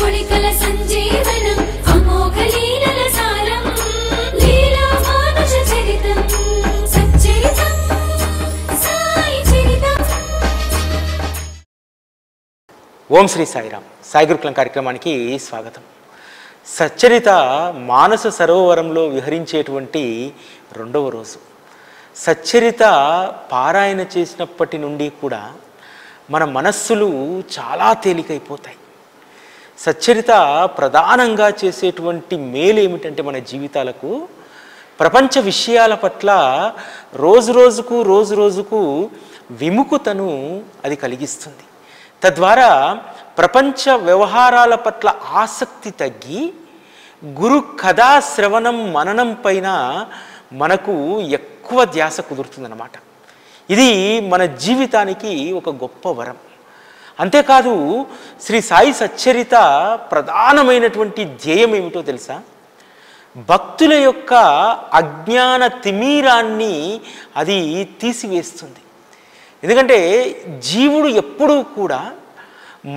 కొడికల సంజీవనం అమోఘ లీలల సారం లీలా మానుష చరితం సచ్చరితం సాయి చరితం. ఓం శ్రీ సాయిరామ్. సాయి గురుకులం కార్యక్రమానికి స్వాగతం. సచ్చరిత మానస సరోవరంలో విహరించేటువంటి రెండవ రోజు. సచ్చరిత పారాయణ చేసినప్పటి నుండి కూడా మన మనస్సులు చాలా తేలికైపోతాయి. సచ్చరిత ప్రధానంగా చేసేటువంటి మేలు ఏమిటంటే మన జీవితాలకు ప్రపంచ విషయాల పట్ల రోజు రోజుకు విముఖతను అది కలిగిస్తుంది. తద్వారా ప్రపంచ వ్యవహారాల పట్ల ఆసక్తి తగ్గి గురు కథా శ్రవణం మననం పైన మనకు ఎక్కువ ధ్యాస కుదురుతుందన్నమాట. ఇది మన జీవితానికి ఒక గొప్ప వరం. అంతేకాదు శ్రీ సాయి సచ్చరిత ప్రధానమైనటువంటి ధ్యేయం ఏమిటో తెలుసా? భక్తుల యొక్క అజ్ఞాన తిమీరాన్ని అది తీసివేస్తుంది. ఎందుకంటే జీవుడు ఎప్పుడూ కూడా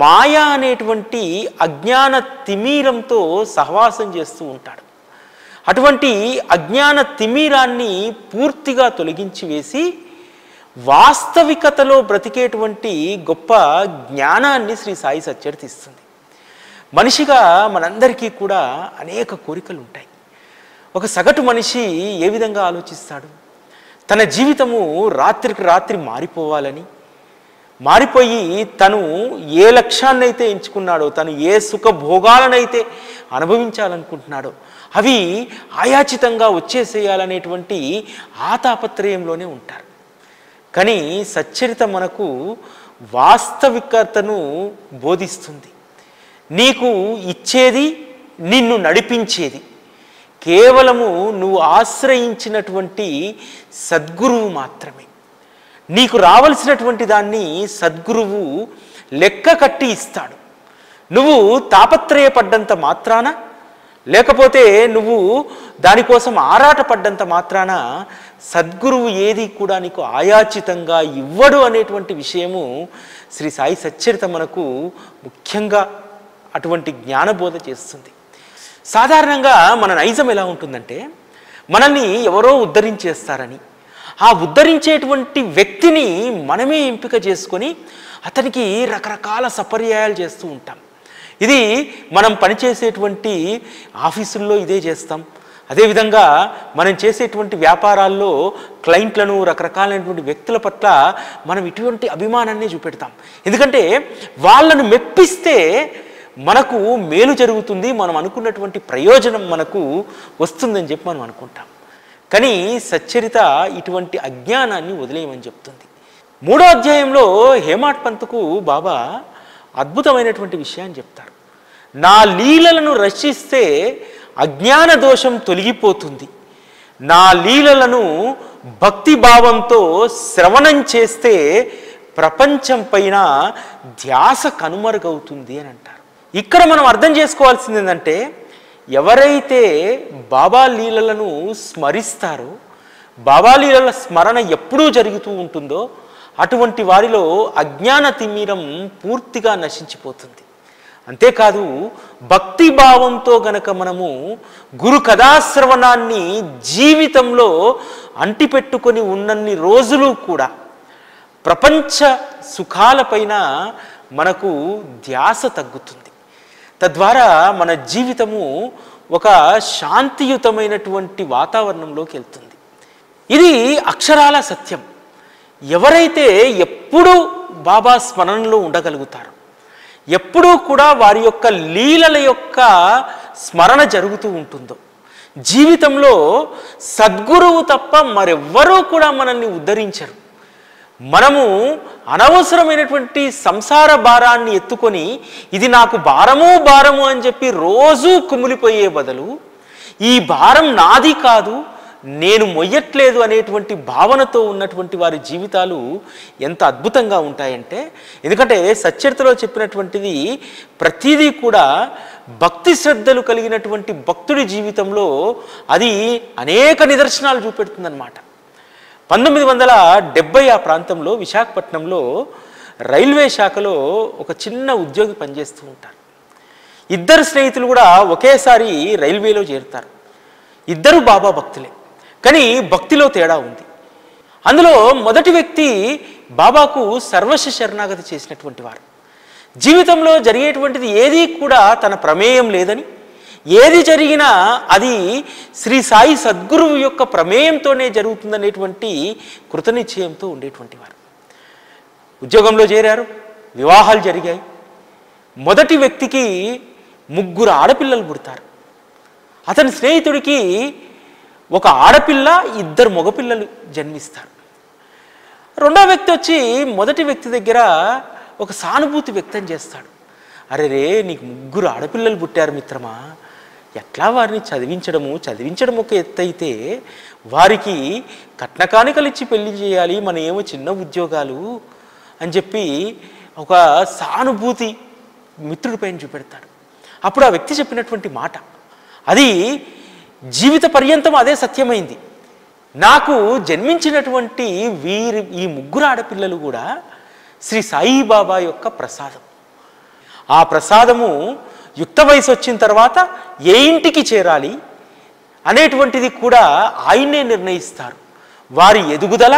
మాయా అనేటువంటి అజ్ఞాన తిమీరంతో సహవాసం చేస్తూ ఉంటాడు. అటువంటి అజ్ఞాన తిమీరాన్ని పూర్తిగా తొలగించి వేసి వాస్తవికతలో బ్రతికేటువంటి గొప్ప జ్ఞానాన్ని శ్రీ సాయి సచ్చరిత ఇస్తుంది. మనిషిగా మనందరికీ కూడా అనేక కోరికలు ఉంటాయి. ఒక సగటు మనిషి ఏ విధంగా ఆలోచిస్తాడు? తన జీవితము రాత్రికి రాత్రి మారిపోయి తను ఏ లక్ష్యాన్నైతే ఎంచుకున్నాడో, తను ఏ సుఖ భోగాలనైతే అనుభవించాలనుకుంటున్నాడో అవి ఆయాచితంగా వచ్చేసేయాలనేటువంటి ఆతాపత్రయంలోనే ఉంటారు. కానీ సచ్చరిత మనకు వాస్తవికతను బోధిస్తుంది. నీకు ఇచ్చేది, నిన్ను నడిపించేది కేవలము నువ్వు ఆశ్రయించినటువంటి సద్గురువు మాత్రమే. నీకు రావలసినటువంటి దాన్ని సద్గురువు లెక్క కట్టి ఇస్తాడు. నువ్వు తాపత్రయపడ్డంత మాత్రాన, లేకపోతే నువ్వు దానికోసం ఆరాటపడ్డంత మాత్రాన సద్గురువు ఏది కూడా నీకు ఆయాచితంగా ఇవ్వడు అనేటువంటి విషయము శ్రీ సాయి సచ్చరిత మనకు ముఖ్యంగా అటువంటి జ్ఞానబోధ చేస్తుంది. సాధారణంగా మన నైజం ఎలా ఉంటుందంటే, మనల్ని ఎవరో ఉద్ధరించేస్తారని ఆ ఉద్ధరించేటువంటి వ్యక్తిని మనమే ఎంపిక చేసుకొని అతనికి రకరకాల సపర్యాయాలు చేస్తూ ఉంటాం. ఇది మనం పనిచేసేటువంటి ఆఫీసుల్లో ఇదే చేస్తాం. అదేవిధంగా మనం చేసేటువంటి వ్యాపారాల్లో క్లయింట్లను, రకరకాలైనటువంటి వ్యక్తుల పట్ల మనం ఇటువంటి అభిమానాన్ని చూపెడతాం. ఎందుకంటే వాళ్ళను మెప్పిస్తే మనకు మేలు జరుగుతుంది, మనం అనుకున్నటువంటి ప్రయోజనం మనకు వస్తుందని చెప్పి మనం అనుకుంటాం. కానీ సచ్చరిత ఇటువంటి అజ్ఞానాన్ని వదిలేయమని చెప్తుంది. 3వ అధ్యాయంలో హేమాడ్ పంత్కు బాబా అద్భుతమైనటువంటి విషయాన్ని చెప్తారు. నా లీలలను రక్షిస్తే అజ్ఞాన దోషం తొలగిపోతుంది, నా లీలలను భక్తి భావంతో శ్రవణం చేస్తే ప్రపంచం పైన ధ్యాస కనుమరుగవుతుంది అని అంటారు. ఇక్కడ మనం అర్థం చేసుకోవాల్సింది ఏంటంటే, ఎవరైతే బాబా లీలలను స్మరిస్తారో, బాబా లీలల స్మరణ ఎప్పుడూ జరుగుతూ ఉంటుందో అటువంటి వారిలో అజ్ఞాన తిమిరం పూర్తిగా నశించిపోతుంది. అంతేకాదు భక్తి భావంతో గనక మనము గురు కథాశ్రవణాన్ని జీవితంలో అంటిపెట్టుకొని ఉన్నన్ని రోజులు కూడా ప్రపంచ సుఖాలపైన మనకు ధ్యాస తగ్గుతుంది. తద్వారా మన జీవితము ఒక శాంతియుతమైనటువంటి వాతావరణంలోకి వెళ్తుంది. ఇది అక్షరాల సత్యం. ఎవరైతే ఎప్పుడూ బాబా స్మరణలో ఉండగలుగుతారో, ఎప్పుడూ కూడా వారి యొక్క లీలల యొక్క స్మరణ జరుగుతూ ఉంటుందో, జీవితంలో సద్గురువు తప్ప మరెవ్వరూ కూడా మనల్ని ఉద్ధరించరు. మనము అనవసరమైనటువంటి సంసార భారాన్ని ఎత్తుకొని ఇది నాకు భారము అని చెప్పి రోజూ కుమిలిపోయే బదులు, ఈ భారం నాది కాదు, నేను మొయ్యట్లేదు అనేటువంటి భావనతో ఉన్నటువంటి వారి జీవితాలు ఎంత అద్భుతంగా ఉంటాయంటే, ఎందుకంటే సచ్చరితలో చెప్పినటువంటిది ప్రతిదీ కూడా భక్తి శ్రద్ధలు కలిగినటువంటి భక్తుడి జీవితంలో అది అనేక నిదర్శనాలు చూపెడుతుందన్నమాట. 1970 ఆ ప్రాంతంలో విశాఖపట్నంలో రైల్వే శాఖలో ఒక చిన్న ఉద్యోగి పనిచేస్తూ ఉంటారు. ఇద్దరు స్నేహితులు కూడా ఒకేసారి రైల్వేలో చేరుతారు. ఇద్దరు బాబా భక్తులే, కానీ భక్తిలో తేడా ఉంది. అందులో మొదటి వ్యక్తి బాబాకు సర్వస్వ శరణాగతి చేసినటువంటి వారు. జీవితంలో జరిగేటువంటిది ఏది కూడా తన ప్రమేయం లేదని, ఏది జరిగినా అది శ్రీ సాయి సద్గురువు యొక్క ప్రమేయంతోనే జరుగుతుందనేటువంటి కృతనిశ్చయంతో ఉండేటువంటి వారు. ఉద్యోగంలో చేరారు, వివాహాలు జరిగాయి. మొదటి వ్యక్తికి 3 ఆడపిల్లలు పుడతారు. అతని స్నేహితుడికి ఒక ఆడపిల్ల, 2 మగపిల్లలు జన్మిస్తారు. రెండో వ్యక్తి వచ్చి మొదటి వ్యక్తి దగ్గర ఒక సానుభూతి వ్యక్తం చేస్తాడు. అరే రే, నీకు 3 ఆడపిల్లలు పుట్టారు మిత్రమా, ఎట్లా వారిని చదివించడం ఒక ఎత్తు అయితే వారికి కట్నకానికలు ఇచ్చి పెళ్లి చేయాలి, మన ఏమో చిన్న ఉద్యోగాలు అని చెప్పి ఒక సానుభూతి మిత్రుడి పైన చూపెడతాడు. అప్పుడు ఆ వ్యక్తి చెప్పినటువంటి మాట అది జీవిత పర్యంతం అదే సత్యమైంది. నాకు జన్మించినటువంటి ఈ 3 ఆడపిల్లలు కూడా శ్రీ సాయిబాబా యొక్క ప్రసాదం. ఆ ప్రసాదము యుక్త వయసు వచ్చిన తర్వాత ఏ ఇంటికి చేరాలి అనేటువంటిది కూడా ఆయనే నిర్ణయిస్తారు. వారి ఎదుగుదల,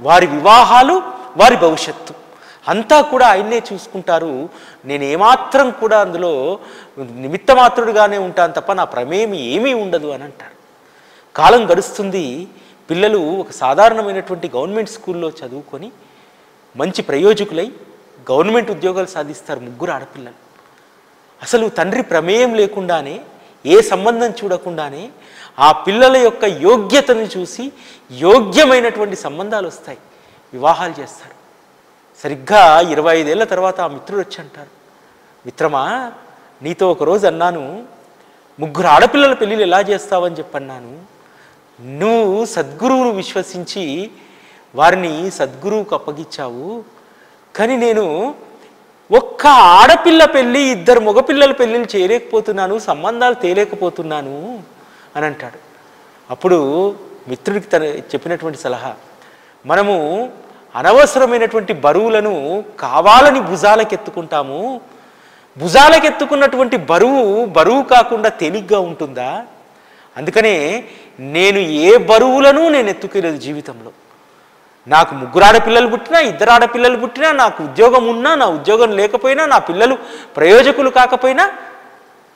వారి వివాహాలు, వారి భవిష్యత్తు అంతా కూడా ఆయన్నే చూసుకుంటారు. నేను ఏమాత్రం కూడా అందులో నిమిత్త మాత్రుడిగానే ఉంటాను తప్ప నా ప్రమేయం ఏమీ ఉండదు అని అంటారు. కాలం గడుస్తుంది. పిల్లలు ఒక సాధారణమైనటువంటి గవర్నమెంట్ స్కూల్లో చదువుకొని మంచి ప్రయోజకులై గవర్నమెంట్ ఉద్యోగాలు సాధిస్తారు 3 ఆడపిల్లలు. అసలు తండ్రి ప్రమేయం లేకుండానే, ఏ సంబంధం చూడకుండానే ఆ పిల్లల యొక్క యోగ్యతను చూసి యోగ్యమైనటువంటి సంబంధాలు వస్తాయి, వివాహాలు చేస్తారు. సరిగ్గా 25 ఏళ్ల తర్వాత ఆ మిత్రుడు వచ్చి అంటారు, మిత్రమా, నీతో ఒకరోజు అన్నాను 3 ఆడపిల్లల పెళ్ళిళ్ళు ఎలా చేస్తావని చెప్పన్నాను. నువ్వు సద్గురువును విశ్వసించి వారిని సద్గురువుకు అప్పగించావు, కానీ నేను ఒక్క ఆడపిల్ల పెళ్ళి 2 మగపిల్లల పెళ్ళిళ్ళు చేయలేకపోతున్నాను, సంబంధాలు తేలేకపోతున్నాను అని అంటాడు. అప్పుడు మిత్రుడికి తను చెప్పినటువంటి సలహా, మనము అనవసరమైనటువంటి బరువులను కావాలని భుజాలకెత్తుకుంటాము. భుజాలకెత్తుకున్నటువంటి బరువు కాకుండా తేలిగ్గా ఉంటుందా? అందుకనే నేను ఏ బరువులను నేను ఎత్తుకోలేదు జీవితంలో. నాకు 3 ఆడపిల్లలు పుట్టినా, 2 ఆడపిల్లలు పుట్టినా, నాకు ఉద్యోగం ఉన్నా, నా ఉద్యోగం లేకపోయినా, నా పిల్లలు ప్రయోజకులు కాకపోయినా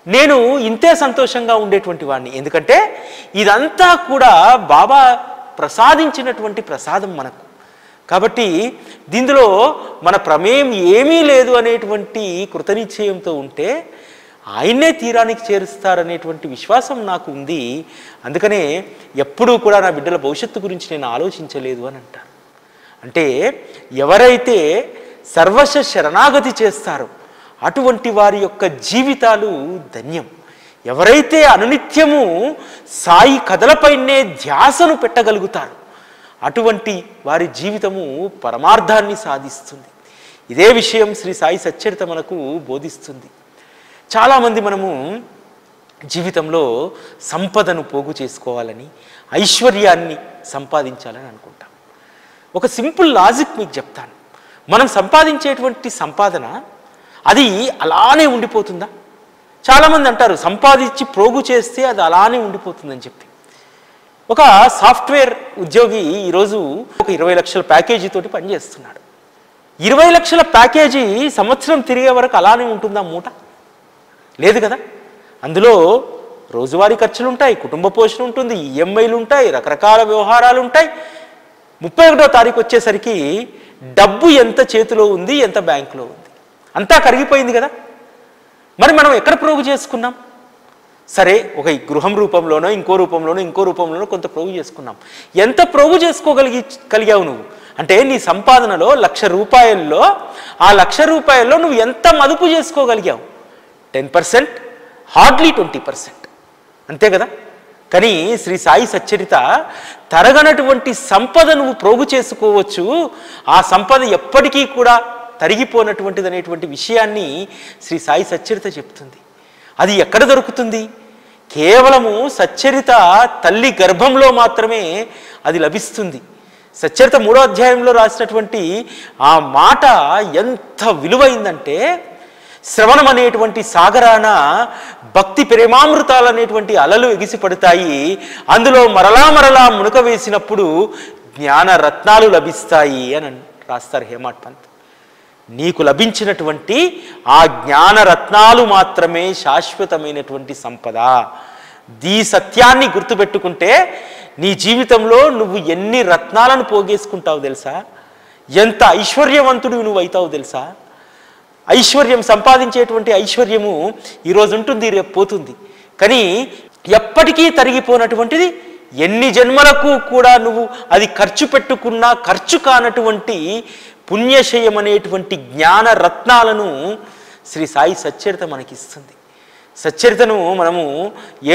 నేను ఇంతే సంతోషంగా ఉండేటువంటి వాడిని. ఎందుకంటే ఇదంతా కూడా బాబా ప్రసాదించినటువంటి ప్రసాదం మనకు. కాబట్టి దీనిలో మన ప్రమేయం ఏమీ లేదు అనేటువంటి కృతనిశ్చయంతో ఉంటే ఆయన్నే తీరానికి చేరుస్తారనేటువంటి విశ్వాసం నాకు ఉంది. అందుకనే ఎప్పుడూ కూడా నా బిడ్డల భవిష్యత్తు గురించి నేను ఆలోచించలేదు అని అంటారు. అంటే ఎవరైతే సర్వస్వ శరణాగతి చేస్తారో అటువంటి వారి యొక్క జీవితాలు ధన్యం. ఎవరైతే అనునిత్యము సాయి కథలపైనే ధ్యాసను పెట్టగలుగుతారో అటువంటి వారి జీవితము పరమార్థాన్ని సాధిస్తుంది. ఇదే విషయం శ్రీ సాయి సచ్చరిత మనకు బోధిస్తుంది. చాలామంది మనము జీవితంలో సంపదను పోగు చేసుకోవాలని, ఐశ్వర్యాన్ని సంపాదించాలని అనుకుంటాం. ఒక సింపుల్ లాజిక్ మీకు చెప్తాను. మనం సంపాదించేటువంటి సంపాదన అది అలానే ఉండిపోతుందా? చాలామంది అంటారు సంపాదించి ప్రోగు చేస్తే అది అలానే ఉండిపోతుందని చెప్పి. ఒక సాఫ్ట్వేర్ ఉద్యోగి ఈరోజు ఒక 20 లక్షల ప్యాకేజీతోటి పనిచేస్తున్నాడు. 20 లక్షల ప్యాకేజీ సంవత్సరం తిరిగే వరకు అలానే ఉంటుందా మూట? లేదు కదా. అందులో రోజువారీ ఖర్చులు ఉంటాయి, కుటుంబ పోషణ ఉంటుంది, ఈఎంఐలు ఉంటాయి, రకరకాల వ్యవహారాలు ఉంటాయి. 31వ తారీఖు వచ్చేసరికి డబ్బు ఎంత చేతిలో ఉంది, ఎంత బ్యాంకులో ఉంది, అంతా కరిగిపోయింది కదా. మరి మనం ఎక్కడ ప్రోగు చేసుకున్నాం? సరే, ఒక గృహం రూపంలోనో ఇంకో రూపంలోనో కొంత ప్రోగు చేసుకున్నాం. ఎంత ప్రోగు చేసుకోగలిగావు నువ్వు? అంటే నీ సంపాదనలో 1,00,000 రూపాయల్లో ఆ 1,00,000 రూపాయల్లో నువ్వు ఎంత మదుపు చేసుకోగలిగావు? 10%, హార్డ్లీ 20%, అంతే కదా. కానీ శ్రీ సాయి సచ్చరిత తరగనటువంటి సంపద నువ్వు ప్రోగు చేసుకోవచ్చు, ఆ సంపద ఎప్పటికీ కూడా తరిగిపోనటువంటిది అనేటువంటి విషయాన్ని శ్రీ సాయి సచ్చరిత చెప్తుంది. అది ఎక్కడ దొరుకుతుంది? కేవలము సచ్చరిత తల్లి గర్భంలో మాత్రమే అది లభిస్తుంది. సచ్చరిత 3వ అధ్యాయంలో రాసినటువంటి ఆ మాట ఎంత విలువైందంటే, శ్రవణం అనేటువంటి సాగరాన భక్తి ప్రేమామృతాలు అనేటువంటి అలలు ఎగిసిపడతాయి. అందులో మరలా మరలా మునక వేసినప్పుడు జ్ఞాన రత్నాలు లభిస్తాయి అని రాస్తారు హేమాడ్ పంత్. నీకు లభించినటువంటి ఆ జ్ఞాన రత్నాలు మాత్రమే శాశ్వతమైనటువంటి సంపద. ఈ సత్యాన్ని గుర్తుపెట్టుకుంటే నీ జీవితంలో నువ్వు ఎన్ని రత్నాలను పోగేసుకుంటావు తెలుసా? ఎంత ఐశ్వర్యవంతుడు నువ్వు అవుతావు తెలుసా? ఐశ్వర్యం, సంపాదించేటువంటి ఐశ్వర్యము ఈరోజు ఉంటుంది, రేపు పోతుంది. కానీ ఎప్పటికీ తరిగిపోనటువంటిది, ఎన్ని జన్మలకు కూడా నువ్వు అది ఖర్చు పెట్టుకున్నా ఖర్చు కానటువంటి పుణ్యశయం అనేటువంటి జ్ఞాన రత్నాలను శ్రీ సాయి సచ్చరిత మనకిస్తుంది. సచ్చరితను మనము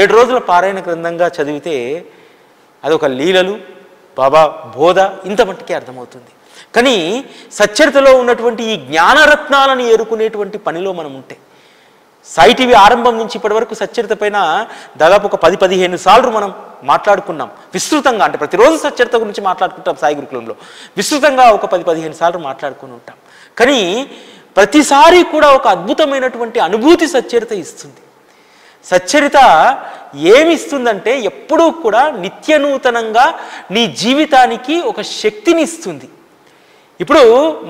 7 రోజుల పారాయణ గ్రంథంగా చదివితే అదొక లీలలు, బాబా బోధ ఇంత మట్టికే అర్థమవుతుంది. కానీ సచ్చరితలో ఉన్నటువంటి ఈ జ్ఞానరత్నాలను ఏరుకునేటువంటి పనిలో మనం ఉంటే, సాయి టీవీ ఆరంభం నుంచి ఇప్పటి వరకు సచ్చరిత పైన దాదాపు ఒక 10-15 సార్లు మనం మాట్లాడుకున్నాం విస్తృతంగా. అంటే ప్రతిరోజు సచ్చరిత గురించి మాట్లాడుకుంటాం సాయి గురుకులంలో, విస్తృతంగా ఒక 10-15 సార్లు మాట్లాడుకుని ఉంటాం. కానీ ప్రతిసారి కూడా ఒక అద్భుతమైనటువంటి అనుభూతి సచ్చరిత ఇస్తుంది. సచ్చరిత ఏమి ఇస్తుందంటే ఎప్పుడూ కూడా నిత్యనూతనంగా నీ జీవితానికి ఒక శక్తిని ఇస్తుంది. ఇప్పుడు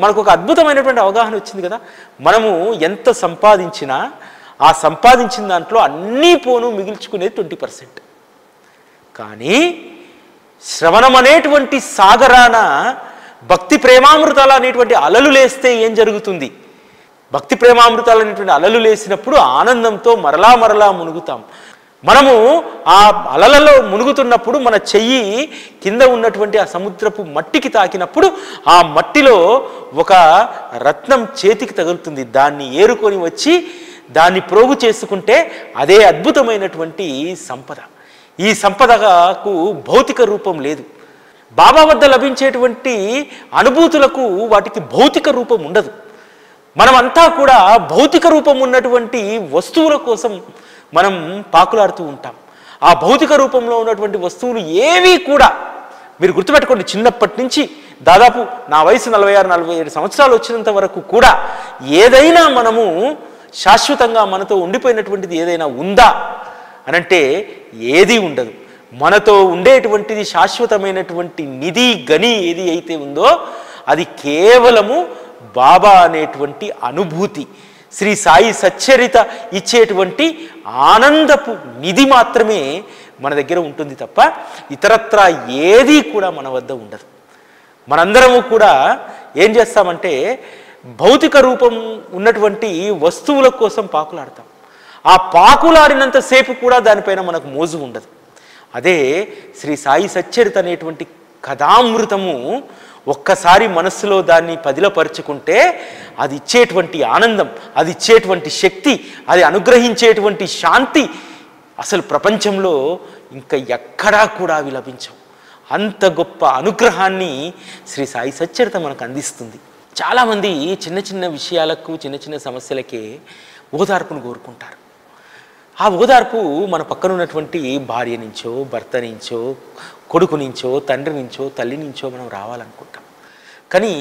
మనకు ఒక అద్భుతమైనటువంటి అవగాహన వచ్చింది కదా, మనము ఎంత సంపాదించినా ఆ సంపాదించిన దాంట్లో అన్నీ పోను మిగిల్చుకునేది 20%. కానీ శ్రవణం అనేటువంటి సాగరాన భక్తి ప్రేమామృతాలు అనేటువంటి అలలు లేస్తే ఏం జరుగుతుంది? భక్తి ప్రేమామృతాలు అనేటువంటి అలలు లేసినప్పుడు ఆనందంతో మరలా మరలా మునుగుతాం. మనము ఆ అలలలో మునుగుతున్నప్పుడు మన చెయ్యి కింద ఉన్నటువంటి ఆ సముద్రపు మట్టికి తాకినప్పుడు ఆ మట్టిలో ఒక రత్నం చేతికి తగులుతుంది. దాన్ని ఏరుకొని వచ్చి దాన్ని ప్రోగు చేసుకుంటే అదే అద్భుతమైనటువంటి సంపద. ఈ సంపదకు భౌతిక రూపం లేదు. బాబా వద్ద లభించేటువంటి అనుభూతులకు వాటికి భౌతిక రూపం ఉండదు. మనమంతా కూడా భౌతిక రూపం ఉన్నటువంటి వస్తువుల కోసం మనం పాకులాడుతూ ఉంటాం. ఆ భౌతిక రూపంలో ఉన్నటువంటి వస్తువులు ఏవి కూడా మీరు గుర్తుపెట్టుకోండి, చిన్నప్పటి నుంచి దాదాపు నా వయసు 46-47 సంవత్సరాలు వచ్చినంత వరకు కూడా ఏదైనా మనము శాశ్వతంగా మనతో ఉండిపోయినటువంటిది ఏదైనా ఉందా అనంటే ఏదీ ఉండదు. మనతో ఉండేటువంటిది శాశ్వతమైనటువంటి నిధి గని ఏది అయితే ఉందో అది కేవలము బాబా అనేటువంటి అనుభూతి, శ్రీ సాయి సచ్చరిత ఇచ్చేటువంటి ఆనందపు నిధి మాత్రమే మన దగ్గర ఉంటుంది తప్ప ఇతరత్రా ఏదీ కూడా మన వద్ద ఉండదు. మనందరము కూడా ఏం చేస్తామంటే భౌతిక రూపం ఉన్నటువంటి వస్తువుల కోసం పాకులాడతాం. ఆ పాకులాడినంతసేపు కూడా దానిపైన మనకు మోజు ఉండదు. అదే శ్రీ సాయి సచ్చరిత అనేటువంటి కథామృతము ఒక్కసారి మనస్సులో దాన్ని పదిలపరుచుకుంటే అది ఇచ్చేటువంటి ఆనందం, అది ఇచ్చేటువంటి శక్తి, అది అనుగ్రహించేటువంటి శాంతి అసలు ప్రపంచంలో ఇంకా ఎక్కడా కూడా అవి లభించవు. అంత గొప్ప అనుగ్రహాన్ని శ్రీ సాయి సచ్చరిత మనకు అందిస్తుంది. చాలామంది చిన్న చిన్న విషయాలకు, చిన్న చిన్న సమస్యలకే ఓదార్పును కోరుకుంటారు. ఆ ఓదార్పు మన పక్కన ఉన్నటువంటి భార్య నుంచో, భర్త నుంచో, కొడుకు నుంచో, తండ్రి నుంచో, తల్లి నుంచో మనం రావాలనుకుంటాం. కానీ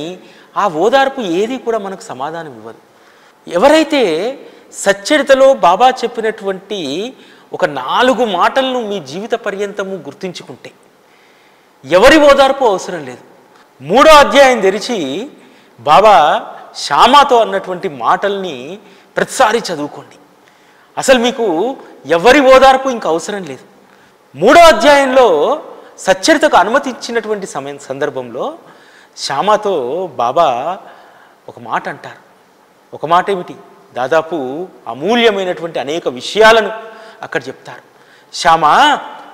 ఆ ఓదార్పు ఏది కూడా మనకు సమాధానం ఇవ్వదు. ఎవరైతే సచ్చరితలో బాబా చెప్పినటువంటి ఒక 4 మాటలను మీ జీవిత పర్యంతము గుర్తుంచుకుంటే ఎవరి ఓదార్పు అవసరం లేదు. 3వ అధ్యాయం తెరిచి బాబా శ్యామాతో అన్నటువంటి మాటల్ని ప్రతిసారి చదువుకోండి. అసలు మీకు ఎవరి ఓదార్పు ఇంక అవసరం లేదు. 3వ అధ్యాయంలో సచ్చరితకు అనుమతి ఇచ్చినటువంటి సందర్భంలో శ్యామాతో బాబా ఒక మాట అంటారు. ఒక మాట ఏమిటి? దాదాపు అమూల్యమైనటువంటి అనేక విషయాలను అక్కడ చెప్తారు. శ్యామా,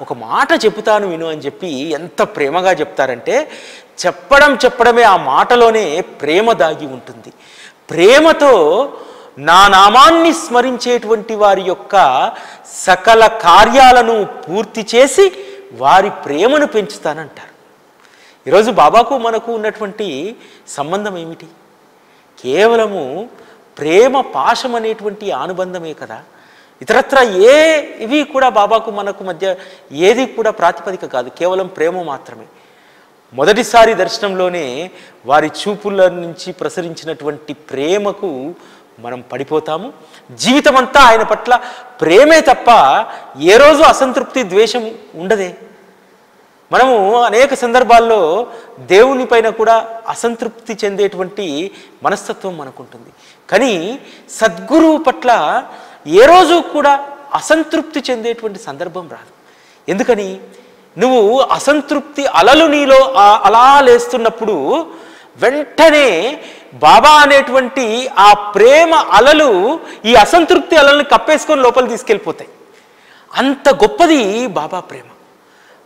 ఒక మాట చెప్తాను విను అని చెప్పి ఎంత ప్రేమగా చెప్తారంటే చెప్పడమే ఆ మాటలోనే ప్రేమ దాగి ఉంటుంది. ప్రేమతో నా నామాన్ని స్మరించేటువంటి వారి యొక్క సకల కార్యాలను పూర్తి చేసి వారి ప్రేమను పెంచుతానంటారు. ఈరోజు బాబాకు మనకు ఉన్నటువంటి సంబంధం ఏమిటి? కేవలము ప్రేమ పాశం అనేటువంటి అనుబంధమే కదా. ఇతరత్ర ఇవి కూడా బాబాకు మనకు మధ్య ఏది కూడా ప్రాతిపదిక కాదు, కేవలం ప్రేమ మాత్రమే. మొదటిసారి దర్శనంలోనే వారి చూపుల నుంచి ప్రసరించినటువంటి ప్రేమకు మనం పడిపోతాము. జీవితం అంతా ఆయన పట్ల ప్రేమే తప్ప ఏ రోజు అసంతృప్తి, ద్వేషం ఉండదే. మనము అనేక సందర్భాల్లో దేవుని పైన కూడా అసంతృప్తి చెందేటువంటి మనస్తత్వం మనకుంటుంది. కానీ సద్గురువు పట్ల ఏ రోజు కూడా అసంతృప్తి చెందేటువంటి సందర్భం రాదు. ఎందుకని? నువ్వు అసంతృప్తి అలలు నీలో అలా లేస్తున్నప్పుడు వెంటనే బాబా అనేటువంటి ఆ ప్రేమ అలలు ఈ అసంతృప్తి అలలను కప్పేసుకొని లోపల తీసుకెళ్ళిపోతాయి. అంత గొప్పది బాబా ప్రేమ.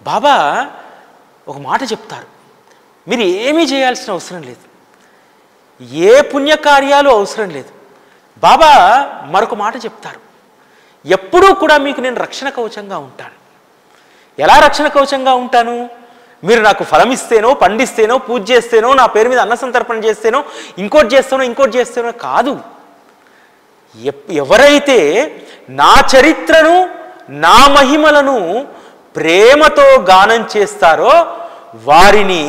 బాబా ఒక మాట చెప్తారు, మీరు ఏమీ చేయాల్సిన అవసరం లేదు, ఏ పుణ్యకార్యాలు అవసరం లేదు. బాబా మరొక మాట చెప్తారు, ఎప్పుడూ కూడా మీకు నేను రక్షణ కవచంగా ఉంటాను. ఎలా రక్షణ కవచంగా ఉంటాను? మీరు నాకు ఫలం ఇస్తేనో, పండిస్తేనో, పూజ చేస్తేనో, నా పేరు మీద అన్న సంతర్పణ చేస్తేనో, ఇంకోటి చేస్తేనో కాదు. ఎవరైతే నా చరిత్రను, నా మహిమలను ప్రేమతో గానం చేస్తారో వారిని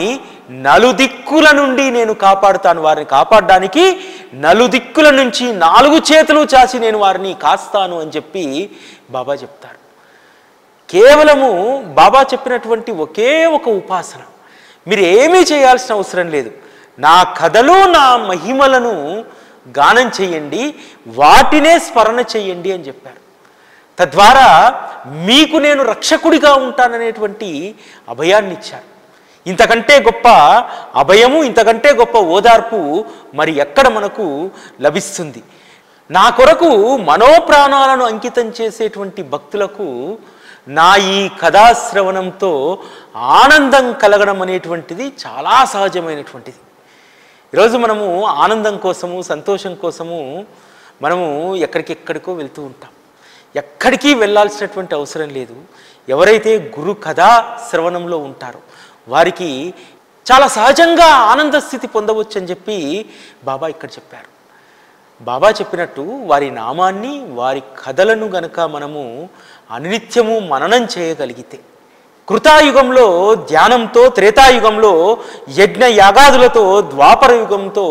నలుదిక్కుల నుండి నేను కాపాడుతాను. వారిని కాపాడడానికి నలుదిక్కుల నుంచి 4 చేతులు చాచి నేను వారిని కాస్తాను అని చెప్పి బాబా చెప్తారు. కేవలము బాబా చెప్పినటువంటి ఒకే ఒక ఉపాసన, మీరు ఏమీ చేయాల్సిన అవసరం లేదు. నా కథలు, నా మహిమలను గానం చెయ్యండి, వాటినే స్మరణ చెయ్యండి అని చెప్పారు. తద్వారా మీకు నేను రక్షకుడిగా ఉంటాననేటువంటి అభయాన్ని ఇచ్చారు. ఇంతకంటే గొప్ప అభయము, ఇంతకంటే గొప్ప ఓదార్పు మరి ఎక్కడ మనకు లభిస్తుంది? నా కొరకు మనోప్రాణాలను అంకితం చేసేటువంటి భక్తులకు నా ఈ కథాశ్రవణంతో ఆనందం కలగడం అనేటువంటిది చాలా సహజమైనటువంటిది. ఈరోజు మనము ఆనందం కోసము, సంతోషం కోసము మనము ఎక్కడికెక్కడికో వెళ్తూ ఉంటాం. ఎక్కడికి వెళ్ళాల్సినటువంటి అవసరం లేదు. ఎవరైతే గురు కథా శ్రవణంలో ఉంటారో వారికి చాలా సహజంగా ఆనంద స్థితి పొందవచ్చు అని చెప్పి బాబా ఇక్కడ చెప్పారు. బాబా చెప్పినట్టు వారి నామాన్ని, వారి కథలను గనక మనము అనిత్యము మననం చేయగలిగితే, కృతాయుగంలో ధ్యానంతో, త్రేతాయుగంలో యజ్ఞ యాగాదులతో, ద్వాపర యుగంతో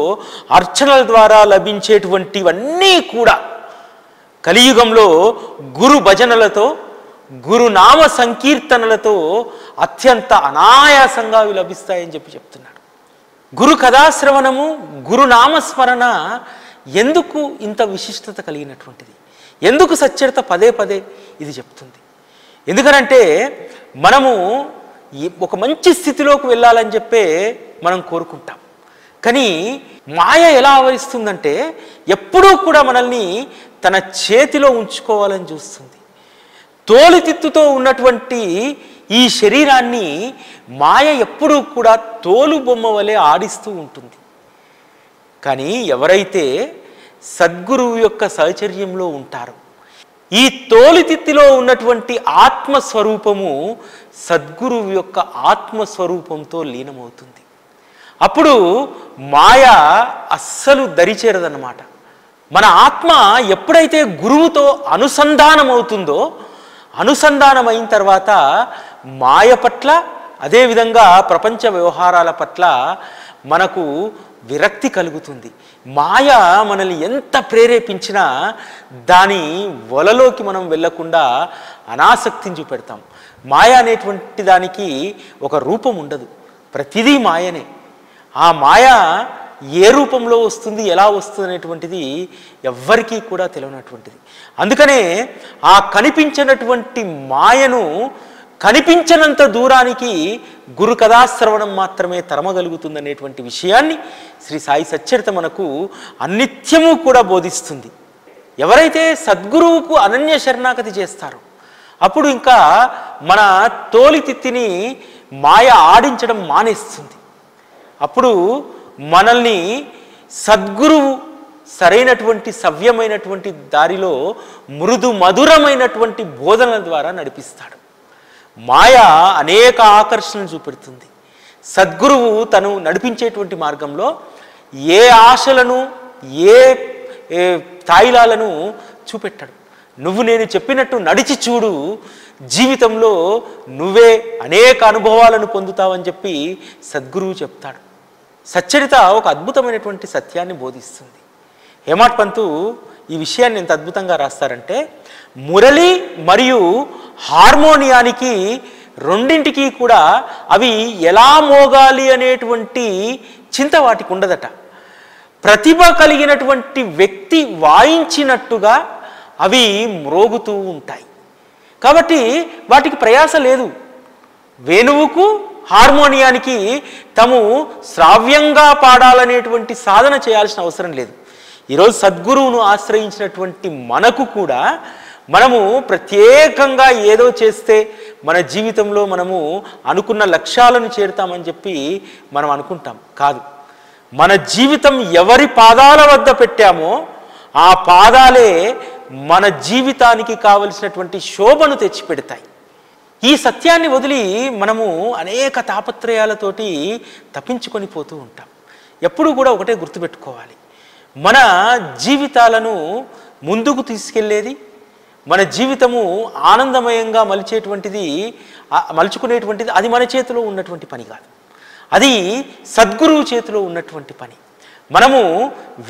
అర్చనల ద్వారా లభించేటువంటివన్నీ కూడా కలియుగంలో గురు భజనలతో, గురునామ సంకీర్తనలతో అత్యంత అనాయాసంగా లభిస్తాయని చెప్పి చెప్తున్నాడు. గురు కథాశ్రవణము, గురునామస్మరణ ఎందుకు ఇంత విశిష్టత కలిగినటువంటిది? ఎందుకు సచ్చరిత పదే పదే ఇది చెప్తుంది? ఎందుకనంటే మనము ఒక మంచి స్థితిలోకి వెళ్ళాలని చెప్పే మనం కోరుకుంటాం. కానీ మాయ ఎలా ఆవరిస్తుందంటే ఎప్పుడూ కూడా మనల్ని తన చేతిలో ఉంచుకోవాలని చూస్తుంది. తోలుతిత్తుతో ఉన్నటువంటి ఈ శరీరాన్ని మాయ ఎప్పుడూ కూడా తోలు బొమ్మ వలె ఆడిస్తూ ఉంటుంది. కానీ ఎవరైతే సద్గురువు యొక్క సహచర్యంలో ఉంటారో, ఈ తోలుతిత్తిలో ఉన్నటువంటి ఆత్మస్వరూపము సద్గురువు యొక్క ఆత్మస్వరూపంతో లీనమవుతుంది. అప్పుడు మాయ అస్సలు దరిచేరదన్నమాట. మన ఆత్మ ఎప్పుడైతే గురువుతో అనుసంధానమవుతుందో, అనుసంధానమైన తర్వాత మాయ పట్ల, అదేవిధంగా ప్రపంచ వ్యవహారాల పట్ల మనకు విరక్తి కలుగుతుంది. మాయ మనల్ని ఎంత ప్రేరేపించినా దాని వలలోకి మనం వెళ్ళకుండా అనాసక్తిని చూపెడతాం. మాయ అనేటువంటి దానికి ఒక రూపం ఉండదు, ప్రతిదీ మాయనే. ఆ మాయ ఏ రూపంలో వస్తుంది, ఎలా వస్తుంది అనేటువంటిది ఎవ్వరికీ కూడా తెలియనటువంటిది. అందుకనే ఆ కనిపించినటువంటి మాయను కనిపించనంత దూరానికి గురు కథాశ్రవణం మాత్రమే తరమగలుగుతుందనేటువంటి విషయాన్ని శ్రీ సాయి సచ్చరిత మనకు అనిత్యము కూడా బోధిస్తుంది. ఎవరైతే సద్గురువుకు అనన్య శరణాగతి చేస్తారో అప్పుడు ఇంకా మన తోలితిత్తిని మాయ ఆడించడం మానేస్తుంది. అప్పుడు మనల్ని సద్గురువు సరైనటువంటి సవ్యమైనటువంటి దారిలో మృదు మధురమైనటువంటి బోధనల ద్వారా నడిపిస్తాడు. మాయ అనేక ఆకర్షణలు చూపెడుతుంది. సద్గురువు తను నడిపించేటువంటి మార్గంలో ఏ ఆశలను, ఏ తాయిలాలను చూపెట్టాడు. నువ్వు నేను చెప్పినట్టు నడిచి చూడు, జీవితంలో నువ్వే అనేక అనుభవాలను పొందుతావని చెప్పి సద్గురువు చెప్తాడు. సచ్చరిత ఒక అద్భుతమైనటువంటి సత్యాన్ని బోధిస్తుంది. హేమాడ్ పంతు ఈ విషయాన్ని ఎంత అద్భుతంగా రాస్తారంటే, మురళి మరియు హార్మోనియానికి రెండింటికి కూడా అవి ఎలా మోగాలి అనేటువంటి చింత వాటికి ఉండదట. ప్రతిభ కలిగినటువంటి వ్యక్తి వాయించినట్టుగా అవి మ్రోగుతూ ఉంటాయి. కాబట్టి వాటికి ప్రయాస లేదు. వేణువుకు హార్మోనియానికి తాము శ్రావ్యంగా పాడాలనేటువంటి సాధన చేయాల్సిన అవసరం లేదు. ఈరోజు సద్గురువును ఆశ్రయించినటువంటి మనకు కూడా మనము ప్రత్యేకంగా ఏదో చేస్తే మన జీవితంలో మనము అనుకున్న లక్ష్యాలను చేరుతామని చెప్పి మనం అనుకుంటాం. కాదు, మన జీవితం ఎవరి పాదాల వద్ద పెట్టామో ఆ పాదాలే మన జీవితానికి కావలసినటువంటి శోభను తెచ్చిపెడతాయి. ఈ సత్యాన్ని వదిలి మనము అనేక తాపత్రయాలతోటి తప్పించుకొని పోతూ ఉంటాం. ఎప్పుడూ కూడా ఒకటే గుర్తుపెట్టుకోవాలి, మన జీవితాలను ముందుకు తీసుకెళ్లేది, మన జీవితము ఆనందమయంగా మలుచుకునేటువంటిది అది మన చేతిలో ఉన్నటువంటి పని కాదు, అది సద్గురువు చేతిలో ఉన్నటువంటి పని. మనము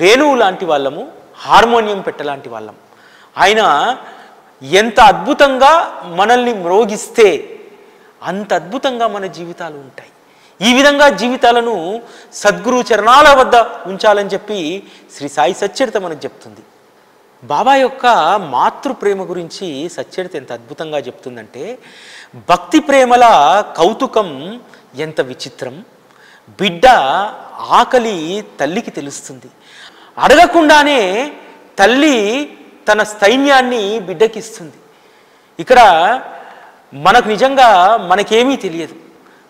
వేణువు లాంటి వాళ్ళము, హార్మోనియం పెట్టలాంటి వాళ్ళము. ఆయన ఎంత అద్భుతంగా మనల్ని మ్రోగిస్తే అంత అద్భుతంగా మన జీవితాలు ఉంటాయి. ఈ విధంగా జీవితాలను సద్గురు చరణాల వద్ద ఉంచాలని చెప్పి శ్రీ సాయి సచ్చరిత మనకు చెప్తుంది. బాబా యొక్క మాతృ ప్రేమ గురించి సచ్చరిత ఎంత అద్భుతంగా చెప్తుందంటే, భక్తి ప్రేమల కౌతుకం ఎంత విచిత్రం, బిడ్డ ఆకలి తల్లికి తెలుస్తుంది. అడగకుండానే తల్లి తన స్థైర్యాన్ని బిడ్డకిస్తుంది. ఇక్కడ మనకు నిజంగా మనకేమీ తెలియదు.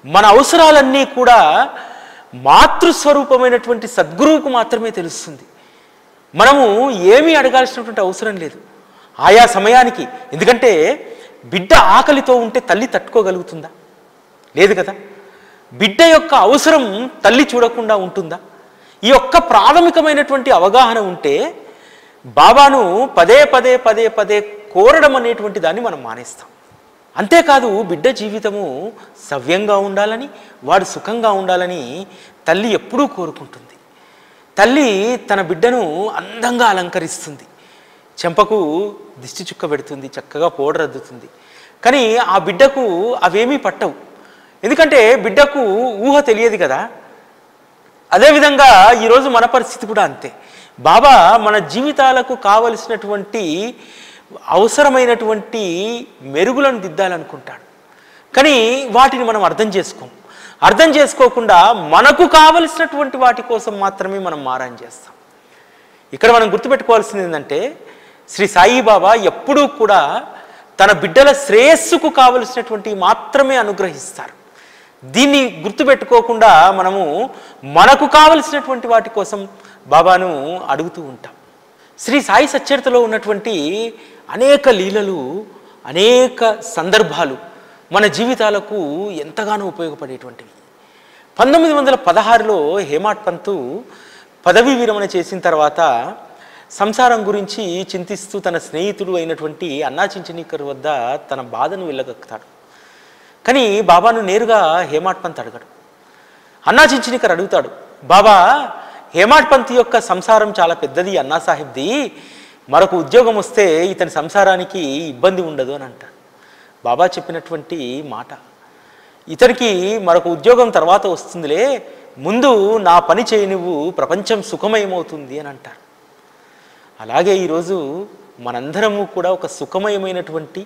మన అవసరాలన్నీ కూడా మాతృస్వరూపమైనటువంటి సద్గురువుకు మాత్రమే తెలుస్తుంది. మనము ఏమీ అడగాల్సినటువంటి అవసరం లేదు ఆయా సమయానికి. ఎందుకంటే బిడ్డ ఆకలితో ఉంటే తల్లి తట్టుకోగలుగుతుందా? లేదు కదా. బిడ్డ యొక్క అవసరం తల్లి చూడకుండా ఉంటుందా? ఈ యొక్క ప్రాథమికమైనటువంటి అవగాహన ఉంటే బాబాను పదే పదే పదే పదే కోరడం అనేటువంటి దాన్ని మనం మానేస్తాం. అంతేకాదు, బిడ్డ జీవితము సవ్యంగా ఉండాలని, వాడు సుఖంగా ఉండాలని తల్లి ఎప్పుడూ కోరుకుంటుంది. తల్లి తన బిడ్డను అందంగా అలంకరిస్తుంది, చెంపకు దిష్టి చుక్క పెడుతుంది, చక్కగా పౌడర్ అద్దుతుంది. కానీ ఆ బిడ్డకు అవేమీ పట్టవు. ఎందుకంటే బిడ్డకు ఊహ తెలియదు కదా. అదేవిధంగా ఈరోజు మన పరిస్థితి కూడా అంతే. బాబా మన జీవితాలకు కావలసినటువంటి అవసరమైనటువంటి మెరుగులను దిద్దాలనుకుంటాడు. కానీ వాటిని మనం అర్థం చేసుకోకుండా మనకు కావలసినటువంటి వాటి కోసం మాత్రమే మనం మారం చేస్తాం. ఇక్కడ మనం గుర్తుపెట్టుకోవాల్సింది ఏంటంటే, శ్రీ సాయిబాబా ఎప్పుడూ కూడా తన బిడ్డల శ్రేయస్సుకు కావలసినటువంటి మాత్రమే అనుగ్రహిస్తారు. దీన్ని గుర్తుపెట్టుకోకుండా మనకు కావలసినటువంటి వాటి కోసం బాబాను అడుగుతూ ఉంటాం. శ్రీ సాయి సచ్చరితలో ఉన్నటువంటి అనేక లీలలు, అనేక సందర్భాలు మన జీవితాలకు ఎంతగానో ఉపయోగపడేటువంటివి. 1916లో హేమాడ్ పంతు పదవీ విరమణ చేసిన తర్వాత సంసారం గురించి చింతిస్తూ తన స్నేహితుడు అయినటువంటి అన్నా చించనీకర్ వద్ద తన బాధను వెళ్ళగక్కుతాడు. కానీ బాబాను నేరుగా హేమాడ్ పంత్ అడగడు. అన్నా చించనీకర్ అడుగుతాడు, బాబా, హేమాడ్ పంత్ యొక్క సంసారం చాలా పెద్దది, అన్నా సాహిబ్ది, మరొక ఉద్యోగం వస్తే ఇతని సంసారానికి ఇబ్బంది ఉండదు అని అంటాడు. బాబా చెప్పినటువంటి మాట, ఇతనికి మరొక ఉద్యోగం తర్వాత వస్తుందిలే, ముందు నా పని చేయి, నువ్వు ప్రపంచం సుఖమయమవుతుంది అని అంటారు. అలాగే ఈరోజు మనందరము కూడా ఒక సుఖమయమైనటువంటి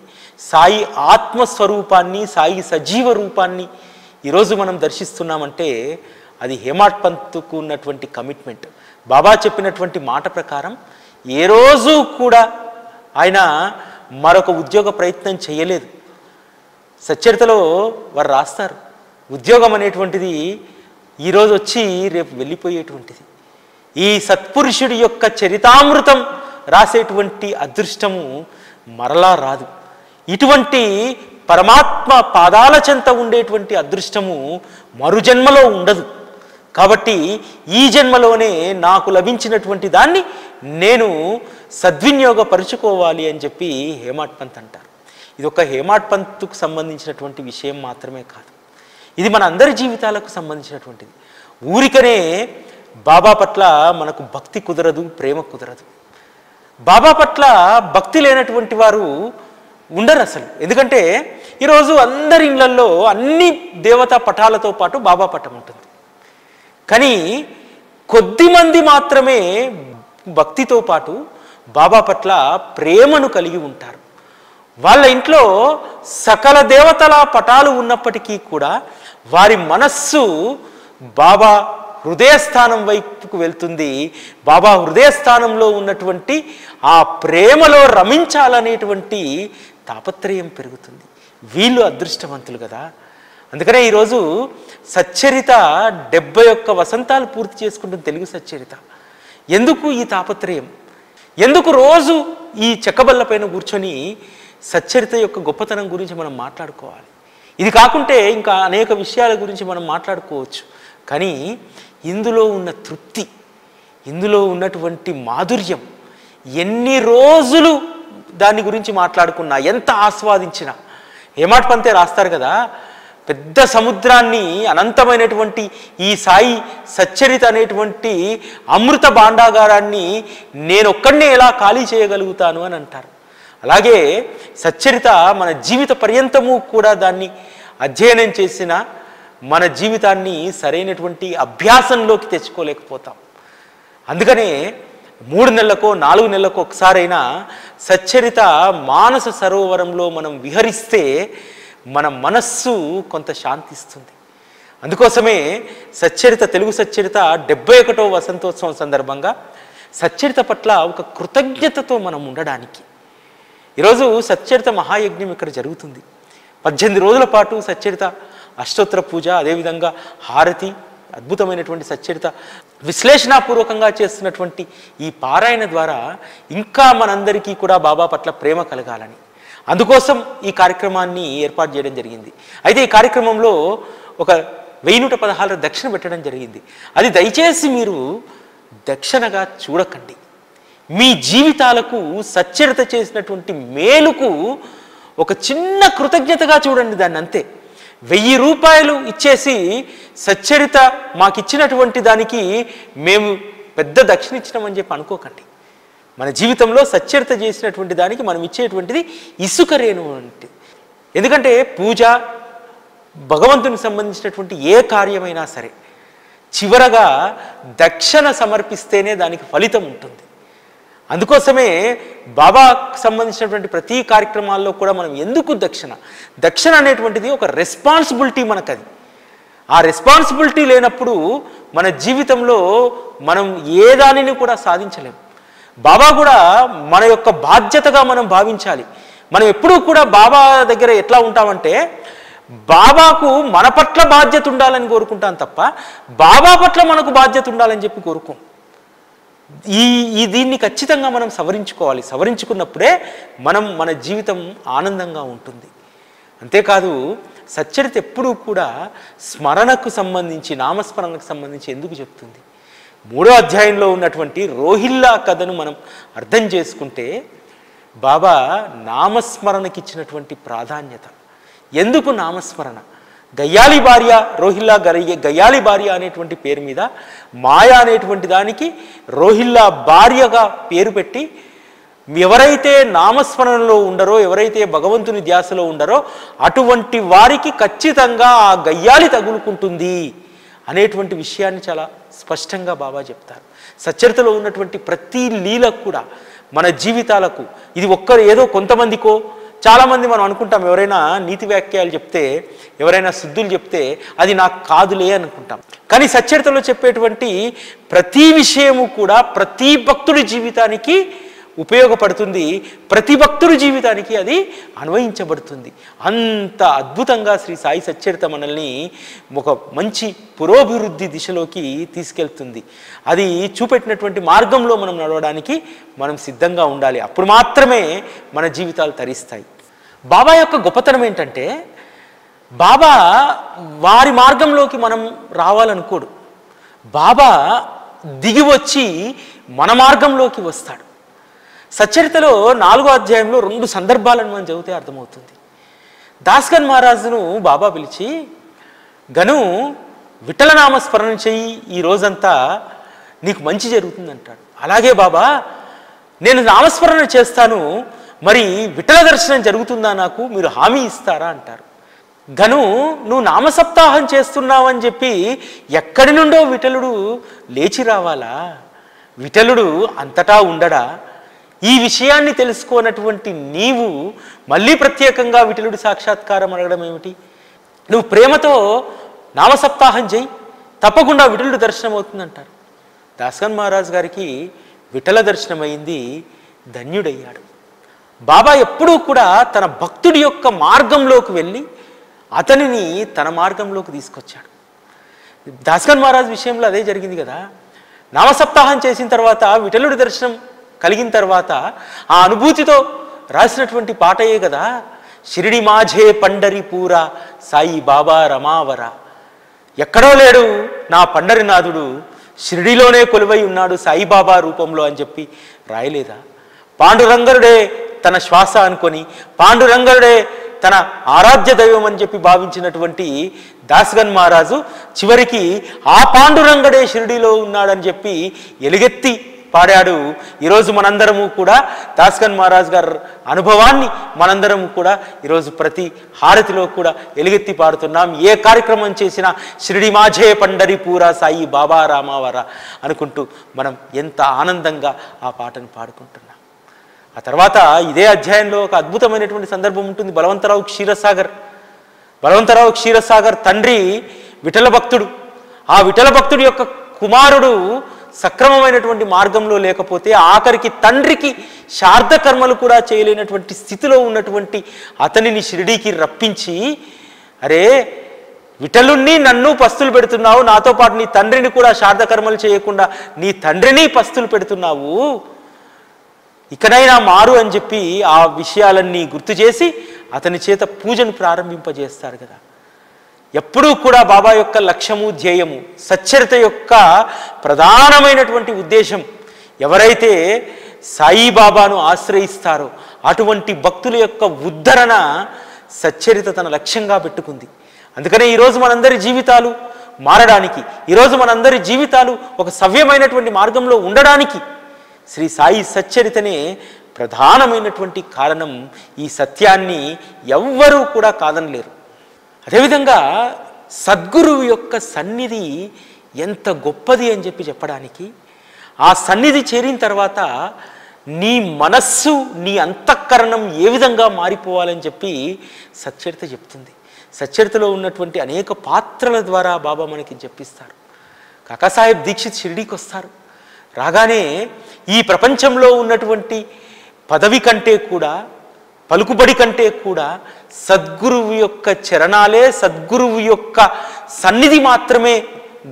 సాయి ఆత్మస్వరూపాన్ని, సాయి సజీవ రూపాన్ని ఈరోజు మనం దర్శిస్తున్నామంటే అది హేమాడ్ పంత్కు ఉన్నటువంటి కమిట్మెంట్. బాబా చెప్పినటువంటి మాట ప్రకారం ఏ రోజు కూడా ఆయన మరొక ఉద్యోగ ప్రయత్నం చేయలేదు. సచ్చరితలో వారు రాస్తారు, ఉద్యోగం అనేటువంటిది ఈరోజు వచ్చి రేపు వెళ్ళిపోయేటువంటిది. ఈ సత్పురుషుడి యొక్క చరితామృతం రాసేటువంటి అదృష్టము మరలా రాదు. ఇటువంటి పరమాత్మ పాదాల చెంత ఉండేటువంటి అదృష్టము మరుజన్మలో ఉండదు. కాబట్టి ఈ జన్మలోనే నాకు లభించినటువంటి దాన్ని నేను సద్వినియోగపరుచుకోవాలి అని చెప్పి హేమాడ్ పంత్ అంటారు. ఇది ఒక హేమాడ్ పంత్కు సంబంధించినటువంటి విషయం మాత్రమే కాదు, ఇది మన అందరి జీవితాలకు సంబంధించినటువంటిది. ఊరికనే బాబా పట్ల మనకు భక్తి కుదరదు, ప్రేమ కుదరదు. బాబా పట్ల భక్తి లేనటువంటి వారు ఉండరు అసలు. ఎందుకంటే ఈరోజు అందరి ఇళ్లల్లో అన్ని దేవతా పటాలతో పాటు బాబా పటం ఉంటుంది. కానీ కొద్ది మంది మాత్రమే భక్తితో పాటు బాబా పట్ల ప్రేమను కలిగి ఉంటారు. వాళ్ళ ఇంట్లో సకల దేవతల పటాలు ఉన్నప్పటికీ కూడా వారి మనస్సు బాబా హృదయస్థానం వైపుకు వెళ్తుంది. బాబా హృదయస్థానంలో ఉన్నటువంటి ఆ ప్రేమలో రమించాలనేటువంటి తాపత్రయం పెరుగుతుంది. వీళ్ళు అదృష్టవంతులు కదా. అందుకనే ఈరోజు సచ్చరిత 71 వసంతాలు పూర్తి చేసుకుంటుంది తెలుగు సచ్చరిత. ఎందుకు ఈ తాపత్రయం? ఎందుకు రోజు ఈ చెక్కబల్ల పైన కూర్చొని సచ్చరిత యొక్క గొప్పతనం గురించి మనం మాట్లాడుకోవాలి? ఇది కాకుంటే ఇంకా అనేక విషయాల గురించి మనం మాట్లాడుకోవచ్చు. కానీ ఇందులో ఉన్న తృప్తి, ఇందులో ఉన్నటువంటి మాధుర్యం, ఎన్ని రోజులు దాని గురించి మాట్లాడుకున్నా, ఎంత ఆస్వాదించినా, హేమాడ్ పంతే రాస్తారు కదా, పెద్ద సముద్రాన్ని, అనంతమైనటువంటి ఈ సాయి సచ్చరిత అనేటువంటి అమృత భాండాగారాన్ని నేనొక్కడినే ఎలా ఖాళీ చేయగలుగుతాను అని అంటారు. అలాగే సచ్చరిత మన జీవిత పర్యంతము కూడా దాన్ని అధ్యయనం చేసిన మన జీవితాన్ని సరైనటువంటి అభ్యాసంలోకి తెచ్చుకోలేకపోతాం. అందుకనే 3 నెలలకో 4 నెలలకో ఒకసారైనా సచ్చరిత మానస సరోవరంలో మనం విహరిస్తే మన మనస్సు కొంత శాంతిస్తుంది. అందుకోసమే సచ్చరిత, తెలుగు సచ్చరిత 71వ వసంతోత్సవం సందర్భంగా సచ్చరిత పట్ల ఒక కృతజ్ఞతతో మనం ఉండడానికి ఈరోజు సచ్చరిత మహాయజ్ఞం ఇక్కడ జరుగుతుంది. 18 రోజుల పాటు సచ్చరిత అష్టోత్తర పూజ, అదేవిధంగా హారతి, అద్భుతమైనటువంటి సచ్చరిత విశ్లేషణాపూర్వకంగా చేస్తున్నటువంటి ఈ పారాయణ ద్వారా ఇంకా మనందరికీ కూడా బాబా పట్ల ప్రేమ కలగాలని, అందుకోసం ఈ కార్యక్రమాన్ని ఏర్పాటు చేయడం జరిగింది. అయితే ఈ కార్యక్రమంలో ఒక 1116 దక్షిణ పెట్టడం జరిగింది. అది దయచేసి మీరు దక్షిణగా చూడకండి. మీ జీవితాలకు సచ్చరిత చేసినటువంటి మేలుకు ఒక చిన్న కృతజ్ఞతగా చూడండి దాన్ని, అంతే. 1000 రూపాయలు ఇచ్చేసి సచ్చరిత మాకిచ్చినటువంటి దానికి మేము పెద్ద దక్షిణ ఇచ్చినామని చెప్పి అనుకోకండి. మన జీవితంలో సచ్చరిత చేసినటువంటి దానికి మనం ఇచ్చేటువంటిది ఇసుక రేణు అంటే. ఎందుకంటే పూజ, భగవంతునికి సంబంధించినటువంటి ఏ కార్యమైనా సరే చివరగా దక్షిణ సమర్పిస్తేనే దానికి ఫలితం ఉంటుంది. అందుకోసమే బాబాకు సంబంధించినటువంటి ప్రతి కార్యక్రమాల్లో కూడా మనం ఎందుకు దక్షిణ అనేటువంటిది ఒక రెస్పాన్సిబిలిటీ మనకది. ఆ రెస్పాన్సిబిలిటీ లేనప్పుడు మన జీవితంలో మనం ఏ దానిని కూడా సాధించలేము. బాబా కూడా మన యొక్క బాధ్యతగా మనం భావించాలి. మనం ఎప్పుడూ కూడా బాబా దగ్గర ఎట్లా ఉంటామంటే బాబాకు మన పట్ల బాధ్యత ఉండాలని కోరుకుంటాం తప్ప బాబా పట్ల మనకు బాధ్యత ఉండాలని చెప్పి కోరుకోం. దీన్ని ఖచ్చితంగా మనం సవరించుకోవాలి. సవరించుకున్నప్పుడే మన జీవితం ఆనందంగా ఉంటుంది. అంతేకాదు సచ్చరిత ఎప్పుడూ కూడా స్మరణకు సంబంధించి, నామస్మరణకు సంబంధించి ఎందుకు చెప్తుంది? 3వ అధ్యాయంలో ఉన్నటువంటి రోహిల్లా కథను మనం అర్థం చేసుకుంటే బాబా నామస్మరణకి ఇచ్చినటువంటి ప్రాధాన్యత. ఎందుకు నామస్మరణ? గయ్యాలి భార్య, రోహిల్లా గయ్యాలి భార్య అనేటువంటి పేరు మీద మాయా అనేటువంటి దానికి రోహిల్లా భార్యగా పేరు పెట్టి ఎవరైతే నామస్మరణలో ఉండరో, ఎవరైతే భగవంతుని ధ్యాసలో ఉండరో అటువంటి వారికి ఖచ్చితంగా ఆ గయ్యాలి తగులుకుంటుంది అనేటువంటి విషయాన్ని చాలా స్పష్టంగా బాబా చెప్తారు. సచ్చరితలో ఉన్నటువంటి ప్రతి లీలకు కూడా మన జీవితాలకు ఇది ఏదో కొంతమందికో, చాలామంది మనం అనుకుంటాం, ఎవరైనా నీతి వ్యాఖ్యలు చెప్తే, ఎవరైనా శుద్ధులు చెప్తే అది నాకు కాదులే అనుకుంటాం. కానీ సచ్చరితలో చెప్పేటువంటి ప్రతి విషయము కూడా ప్రతి భక్తుడి జీవితానికి ఉపయోగపడుతుంది, ప్రతి భక్తుడి జీవితానికి అది అన్వయించబడుతుంది. అంత అద్భుతంగా శ్రీ సాయి సచ్చరిత మనల్ని ఒక మంచి పురోభివృద్ధి దిశలోకి తీసుకెళ్తుంది. అది చూపెట్టినటువంటి మార్గంలో మనం నడవడానికి మనం సిద్ధంగా ఉండాలి. అప్పుడు మాత్రమే మన జీవితాలు తరిస్తాయి. బాబా యొక్క గొప్పతనం ఏంటంటే బాబా వారి మార్గంలోకి మనం రావాలనుకోడు. బాబా దిగి వచ్చి మన మార్గంలోకి వస్తాడు. సచ్చరితలో 4వ అధ్యాయంలో 2 సందర్భాలను మనం చదివితే అర్థమవుతుంది. దాస్గన్ మహారాజును బాబా పిలిచి, గను విఠలనామ స్మరణ చెయ్యి, ఈ రోజంతా నీకు మంచి జరుగుతుంది అంటాడు. అలాగే బాబా నేను నామస్మరణ చేస్తాను, మరి విఠల దర్శనం జరుగుతుందా నాకు, మీరు హామీ ఇస్తారా అంటారు. గను నువ్వు నామసప్తాహం చేస్తున్నావని చెప్పి ఎక్కడి నుండో విఠలుడు లేచి రావాలా? విఠలుడు అంతటా ఉండడా? ఈ విషయాన్ని తెలుసుకోనటువంటి నీవు మళ్ళీ ప్రత్యేకంగా విఠలుడి సాక్షాత్కారం అడగడం ఏమిటి? నువ్వు ప్రేమతో నామసప్తాహం చేయి, తప్పకుండా విఠలుడి దర్శనం అవుతుందంటారు. దాస్గన్ మహారాజ్ గారికి విఠల దర్శనమైంది, ధన్యుడయ్యాడు. బాబా ఎప్పుడూ కూడా తన భక్తుడి యొక్క మార్గంలోకి వెళ్ళి అతనిని తన మార్గంలోకి తీసుకొచ్చాడు. దాస్గన్ మహారాజ్ విషయంలో అదే జరిగింది కదా. నామసప్తాహం చేసిన తర్వాత విఠలుడి దర్శనం కలిగిన తర్వాత ఆ అనుభూతితో రాసినటువంటి పాటయే కదా, షిరిడి మాఝే పండరిపూర సాయి బాబా రమావర. ఎక్కడో లేడు నా పండరినాథుడు, షిరిడిలోనే కొలువై ఉన్నాడు సాయిబాబా రూపంలో అని చెప్పి రాయలేదా? పాండురంగరుడే తన శ్వాస అనుకొని, పాండురంగరుడే తన ఆరాధ్య దైవం అని చెప్పి భావించినటువంటి దాస్గన్ మహారాజు చివరికి ఆ పాండురంగడే షిరిడిలో ఉన్నాడని చెప్పి ఎలుగెత్తి పాడాడు. ఈరోజు మనందరము కూడా దాస్గన్ మహారాజ్ గారి అనుభవాన్ని మనందరము కూడా ఈరోజు ప్రతి హారతిలో కూడా ఎలుగెత్తి పాడుతున్నాం. ఏ కార్యక్రమం చేసినా షిరిడి మాఝే పండరిపూర సాయి బాబా రామావర అనుకుంటూ మనం ఎంత ఆనందంగా ఆ పాటను పాడుకుంటున్నాం. ఆ తర్వాత ఇదే అధ్యాయంలో ఒక అద్భుతమైనటువంటి సందర్భం ఉంటుంది. బలవంతరావు క్షీరసాగర్ తండ్రి విఠల భక్తుడు. ఆ విఠల భక్తుడి యొక్క కుమారుడు సక్రమమైనటువంటి మార్గంలో లేకపోతే ఆఖరికి తండ్రికి శార్ద కర్మలు కూడా చేయలేనటువంటి స్థితిలో ఉన్నటువంటి అతనిని షిరిడీకి రప్పించి, అరే విఠలుణ్ణి నన్ను పస్తులు పెడుతున్నావు, నాతో పాటు నీ తండ్రిని కూడా శార్ద కర్మలు చేయకుండా నీ తండ్రిని పస్తులు పెడుతున్నావు, ఇకనైనా మారు అని చెప్పి ఆ విషయాలన్నీ గుర్తు చేసి అతని చేత పూజను ప్రారంభింపజేస్తారు కదా. ఎప్పుడూ కూడా బాబా యొక్క లక్ష్యము, ధ్యేయము, సచ్చరిత యొక్క ప్రధానమైనటువంటి ఉద్దేశం ఎవరైతే సాయిబాబాను ఆశ్రయిస్తారో అటువంటి భక్తుల యొక్క ఉద్ధరణ సచ్చరిత తన లక్ష్యంగా పెట్టుకుంది. అందుకనే ఈరోజు మనందరి జీవితాలు మారడానికి, ఈరోజు మనందరి జీవితాలు ఒక సవ్యమైనటువంటి మార్గంలో ఉండడానికి శ్రీ సాయి సచ్చరితనే ప్రధానమైనటువంటి కారణం. ఈ సత్యాన్ని ఎవ్వరూ కూడా కాదనలేరు. అదేవిధంగా సద్గురువు యొక్క సన్నిధి ఎంత గొప్పది అని చెప్పి చెప్పడానికి, ఆ సన్నిధి చేరిన తర్వాత నీ మనస్సు, నీ అంతఃకరణం ఏ విధంగా మారిపోవాలని చెప్పి సచ్చరిత చెప్తుంది. సచ్చరితలో ఉన్నటువంటి అనేక పాత్రల ద్వారా బాబా మనకి చెప్పిస్తారు. కాకాసాహెబ్ దీక్షిత్ షిరిడీకి వస్తారు. రాగానే ఈ ప్రపంచంలో ఉన్నటువంటి పదవి కంటే కూడా, పలుకుబడి కంటే కూడా సద్గురువు యొక్క చరణాలే, సద్గురువు యొక్క సన్నిధి మాత్రమే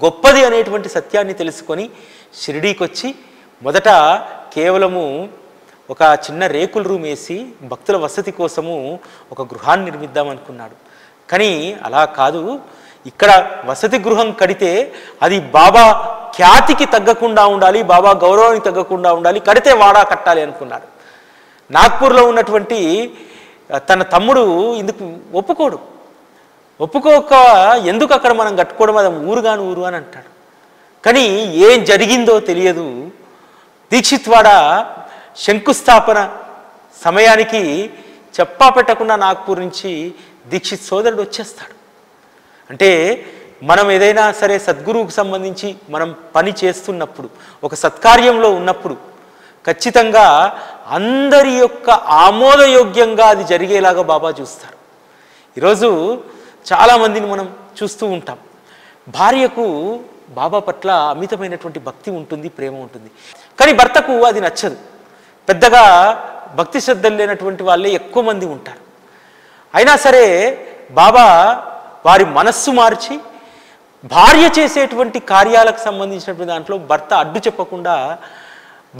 గొప్పది అనేటువంటి సత్యాన్ని తెలుసుకొని షిరిడీకి వచ్చి మొదట కేవలము ఒక చిన్న రేకుల రూమ్ వేసి భక్తుల వసతి కోసము ఒక గృహాన్ని నిర్మిద్దామనుకున్నాడు. కానీ అలా కాదు, ఇక్కడ వసతి గృహం కడితే అది బాబా ఖ్యాతికి తగ్గకుండా ఉండాలి, బాబా గౌరవానికి తగ్గకుండా ఉండాలి, కడితే వాడా కట్టాలి అనుకున్నాడు. నాగ్పూర్లో ఉన్నటువంటి తన తమ్ముడు ఇందుకు ఒప్పుకోక ఎందుకు అక్కడ మనం కట్టుకోవడం, అది ఊరు అని అంటాడు. కానీ ఏం జరిగిందో తెలియదు. దీక్షిత్వాడ శంకుస్థాపన సమయానికి చెప్పా పెట్టకుండా నాగ్పూర్ నుంచి దీక్షిత్ సోదరుడు వచ్చేస్తాడు. అంటే మనం ఏదైనా సరే సద్గురువుకు సంబంధించి మనం పని చేస్తున్నప్పుడు, ఒక సత్కార్యంలో ఉన్నప్పుడు ఖచ్చితంగా అందరి యొక్క ఆమోదయోగ్యంగా అది జరిగేలాగా బాబా చూస్తారు. ఈరోజు చాలామందిని మనం చూస్తూ ఉంటాం. భార్యకు బాబా పట్ల అమితమైనటువంటి భక్తి ఉంటుంది, ప్రేమ ఉంటుంది. కానీ భర్తకు అది నచ్చదు. పెద్దగా భక్తి శ్రద్ధలు లేనటువంటి వాళ్ళే ఎక్కువ మంది ఉంటారు. అయినా సరే బాబా వారి మనస్సు మార్చి భార్య చేసేటువంటి కార్యాలకు సంబంధించినటువంటి దాంట్లో భర్త అడ్డు చెప్పకుండా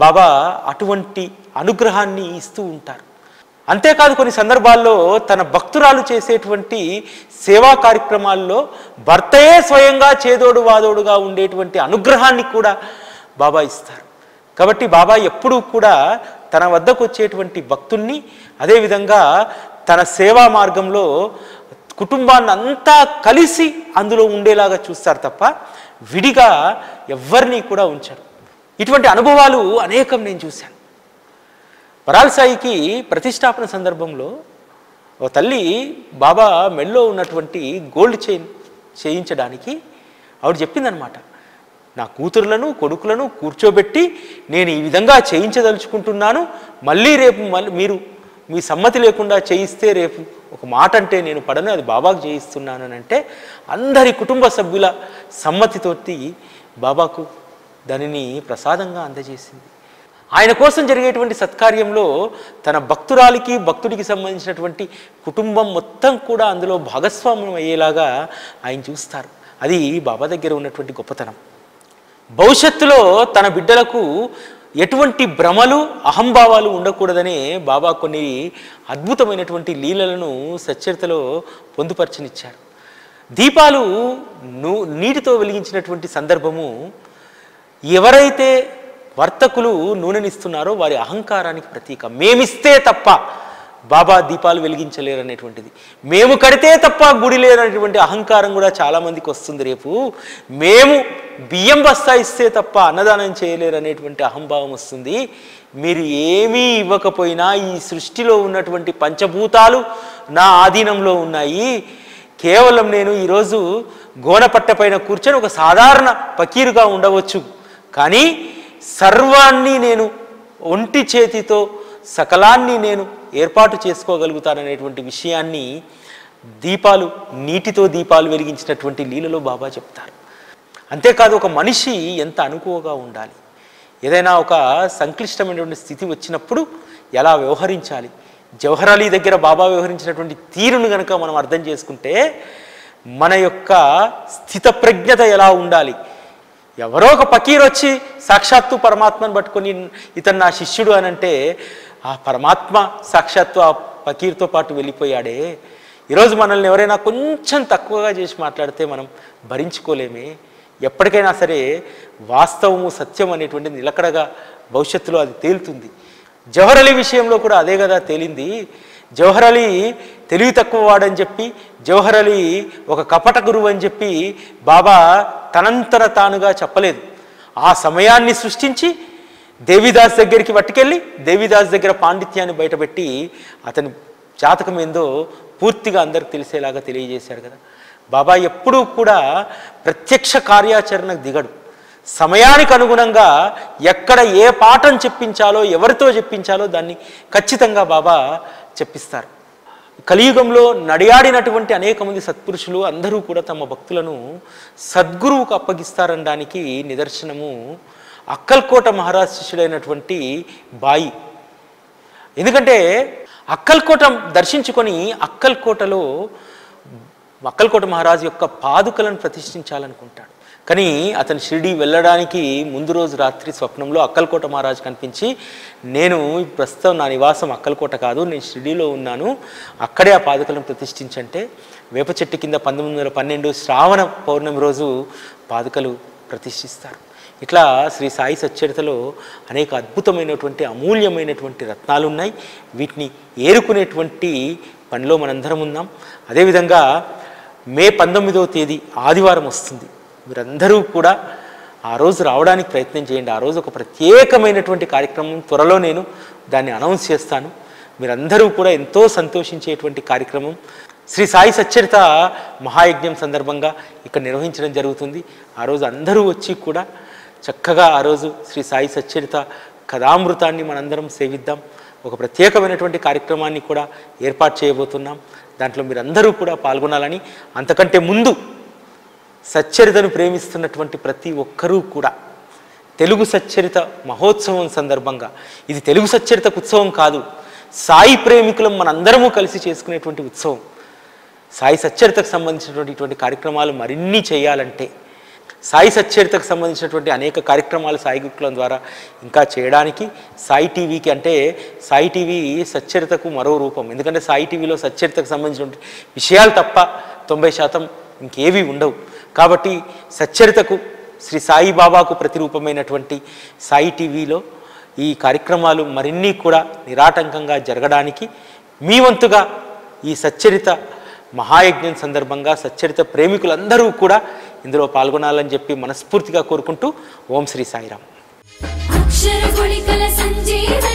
బాబా అటువంటి అనుగ్రహాన్ని ఇస్తూ ఉంటారు. అంతేకాదు కొన్ని సందర్భాల్లో తన భక్తురాలు చేసేటువంటి సేవా కార్యక్రమాల్లో భర్తయే స్వయంగా చేదోడు వాదోడుగా ఉండేటువంటి అనుగ్రహాన్ని కూడా బాబా ఇస్తారు. కాబట్టి బాబా ఎప్పుడూ కూడా తన వద్దకు వచ్చేటువంటి భక్తుల్ని, అదేవిధంగా తన సేవా మార్గంలో కుటుంబాన్ని అంతా కలిసి అందులో ఉండేలాగా చూస్తారు తప్ప విడిగా ఎవరిని కూడా ఉంచరు. ఇటువంటి అనుభవాలు అనేకం నేను చూశాను. పరాల్ సాయికి ప్రతిష్టాపన సందర్భంలో ఓ తల్లి బాబా మెడలో ఉన్నటువంటి గోల్డ్ చైన్ చేయించడానికి ఆవిడ చెప్పిందనమాట, నా కూతురులను కొడుకులను కూర్చోబెట్టి నేను ఈ విధంగా చేయించదలుచుకుంటున్నాను, మళ్ళీ రేపు మీరు మీ సమ్మతి లేకుండా చేయిస్తే రేపు ఒక మాట అంటే నేను పడను, అది బాబాకు చేయిస్తున్నాను అని అంటే అందరి కుటుంబ సభ్యుల సమ్మతితోటి బాబాకు దానిని ప్రసాదంగా అందజేసింది. ఆయన కోసం జరిగేటువంటి సత్కార్యంలో తన భక్తురాలికి భక్తుడికి సంబంధించినటువంటి కుటుంబం మొత్తం కూడా అందులో భాగస్వామ్యం అయ్యేలాగా ఆయన చూస్తారు. అది బాబా దగ్గర ఉన్నటువంటి గొప్పతనం. భవిష్యత్తులో తన బిడ్డలకు ఎటువంటి భ్రమలు అహంభావాలు ఉండకూడదనే బాబా కొన్ని అద్భుతమైనటువంటి లీలలను సచ్చరితలో పొందుపరచనిచ్చారు. దీపాలు నీటితో వెలిగించినటువంటి సందర్భము ఎవరైతే వర్తకులు నూనెనిస్తున్నారో వారి అహంకారానికి ప్రతీక. మేమిస్తే తప్ప బాబా దీపాలు వెలిగించలేరు అనేటువంటిది, మేము కడితే తప్ప గుడి లేనటువంటి అహంకారం కూడా చాలామందికి వస్తుంది. రేపు మేము బియ్యం బస్తా ఇస్తే తప్ప అన్నదానం చేయలేరు అనేటువంటి అహంభావం వస్తుంది. మీరు ఏమీ ఇవ్వకపోయినా ఈ సృష్టిలో ఉన్నటువంటి పంచభూతాలు నా ఆధీనంలో ఉన్నాయి, కేవలం నేను ఈరోజు గోనపట్ట పైన కూర్చొని ఒక సాధారణ ఫకీరుగా ఉండవచ్చు, కానీ సర్వాన్ని నేను ఒంటి చేతితో సకలాన్ని నేను ఏర్పాటు చేసుకోగలుగుతాననేటువంటి విషయాన్ని నీటితో దీపాలు వెలిగించినటువంటి లీలలో బాబా చెప్తారు. అంతేకాదు ఒక మనిషి ఎంత అనుకువగా ఉండాలి, ఏదైనా ఒక సంక్లిష్టమైనటువంటి స్థితి వచ్చినప్పుడు ఎలా వ్యవహరించాలి, జవహర్ అలీ దగ్గర బాబా వ్యవహరించినటువంటి తీరును కనుక మనం అర్థం చేసుకుంటే మన యొక్క స్థితప్రజ్ఞత ఎలా ఉండాలి. ఎవరో ఒక ఫకీర్ వచ్చి సాక్షాత్తు పరమాత్మను పట్టుకొని ఇతను నా శిష్యుడు అని అంటే ఆ పరమాత్మ సాక్షాత్తు ఆ ఫకీర్తో పాటు వెళ్ళిపోయాడే. ఈరోజు మనల్ని ఎవరైనా కొంచెం తక్కువగా చేసి మాట్లాడితే మనం భరించుకోలేమే. ఎప్పటికైనా సరే వాస్తవము సత్యం అనేటువంటిది నిలకడగా భవిష్యత్తులో అది తేలుతుంది. జవహర్ అలీ విషయంలో కూడా అదే కదా తేలింది. జవహర్ అలీ తెలివి తక్కువ వాడని చెప్పి, జవహర్ అలీ ఒక కపట గురువు అని చెప్పి బాబా తనంతర తానుగా చెప్పలేదు. ఆ సమయాన్ని సృష్టించి దేవిదాస్ దగ్గరికి పట్టుకెళ్ళి దేవిదాస్ దగ్గర పాండిత్యాన్ని బయటపెట్టి అతని జాతకం ఏందో పూర్తిగా అందరికి తెలిసేలాగా తెలియజేశారు కదా. బాబా ఎప్పుడూ కూడా ప్రత్యక్ష కార్యాచరణకు దిగడు. సమయానికి అనుగుణంగా ఎక్కడ ఏ పాఠం చెప్పించాలో ఎవరితో చెప్పించాలో దాన్ని ఖచ్చితంగా బాబా చెప్పిస్తారు. కలియుగంలో నడియాడినటువంటి అనేక మంది సత్పురుషులు అందరూ కూడా తమ భక్తులను సద్గురువుకు అప్పగిస్తారనడానికి నిదర్శనము అక్కల్కోట మహారాజ్ శిష్యుడైనటువంటి బాయి. ఎందుకంటే అక్కల్కోట దర్శించుకొని అక్కల్కోటలో అక్కల్కోట మహారాజు యొక్క పాదుకలను ప్రతిష్ఠించాలనుకుంటాడు. కానీ అతను షిరిడి వెళ్ళడానికి ముందు రోజు రాత్రి స్వప్నంలో అక్కల్కోట మహారాజు కనిపించి, నేను ప్రస్తుతం నా నివాసం అక్కల్కోట కాదు, నేను షిరిడీలో ఉన్నాను, అక్కడే ఆ పాదుకలను ప్రతిష్ఠించంటే వేప చెట్టు కింద 1912 శ్రావణ పౌర్ణమి రోజు పాదుకలు ప్రతిష్ఠిస్తారు. ఇట్లా శ్రీ సాయి సచ్చరితలో అనేక అద్భుతమైనటువంటి అమూల్యమైనటువంటి రత్నాలు ఉన్నాయి. వీటిని ఏరుకునేటువంటి పనిలో మనందరం ఉన్నాం. అదేవిధంగా మే 19వ తేదీ ఆదివారం వస్తుంది. మీరందరూ కూడా ఆ రోజు రావడానికి ప్రయత్నం చేయండి. ఆ రోజు ఒక ప్రత్యేకమైనటువంటి కార్యక్రమం త్వరలో నేను దాన్ని అనౌన్స్ చేస్తాను. మీరందరూ కూడా ఎంతో సంతోషించేటువంటి కార్యక్రమం శ్రీ సాయి సచ్చరిత మహాయజ్ఞం సందర్భంగా ఇక్కడ నిర్వహించడం జరుగుతుంది. ఆ రోజు అందరూ వచ్చి కూడా చక్కగా ఆ రోజు శ్రీ సాయి సచ్చరిత కథామృతాన్ని మనందరం సేవిద్దాం. ఒక ప్రత్యేకమైనటువంటి కార్యక్రమాన్ని కూడా ఏర్పాటు చేయబోతున్నాం. దాంట్లో మీరందరూ కూడా పాల్గొనాలని, అంతకంటే ముందు సచ్చరితను ప్రేమిస్తున్నటువంటి ప్రతి ఒక్కరూ కూడా తెలుగు సచ్చరిత మహోత్సవం సందర్భంగా, ఇది తెలుగు సచ్చరితకు ఉత్సవం కాదు, సాయి ప్రేమికులం మనందరము కలిసి చేసుకునేటువంటి ఉత్సవం. సాయి సచ్చరితకు సంబంధించినటువంటి కార్యక్రమాలు మరిన్ని చేయాలంటే, సాయి సచ్చరితకు సంబంధించినటువంటి అనేక కార్యక్రమాలు సాయి గురుకులం ద్వారా ఇంకా చేయడానికి సాయి టీవీకి, అంటే సాయి టీవీ సచ్చరితకు మరో రూపం. ఎందుకంటే సాయి టీవీలో సచ్చరితకు సంబంధించినటువంటి విషయాలు తప్ప 90% ఇంకేవి ఉండవు. కాబట్టి సచ్చరితకు శ్రీ సాయిబాబాకు ప్రతిరూపమైనటువంటి సాయి టీవీలో ఈ కార్యక్రమాలు మరిన్ని కూడా నిరాటంకంగా జరగడానికి మీ వంతుగా ఈ సచ్చరిత మహాయజ్ఞం సందర్భంగా సచ్చరిత ప్రేమికులందరూ కూడా ఇందులో పాల్గొనాలని చెప్పి మనస్ఫూర్తిగా కోరుకుంటూ ఓం శ్రీ సాయిరామ్. పొళికల సంజీవనం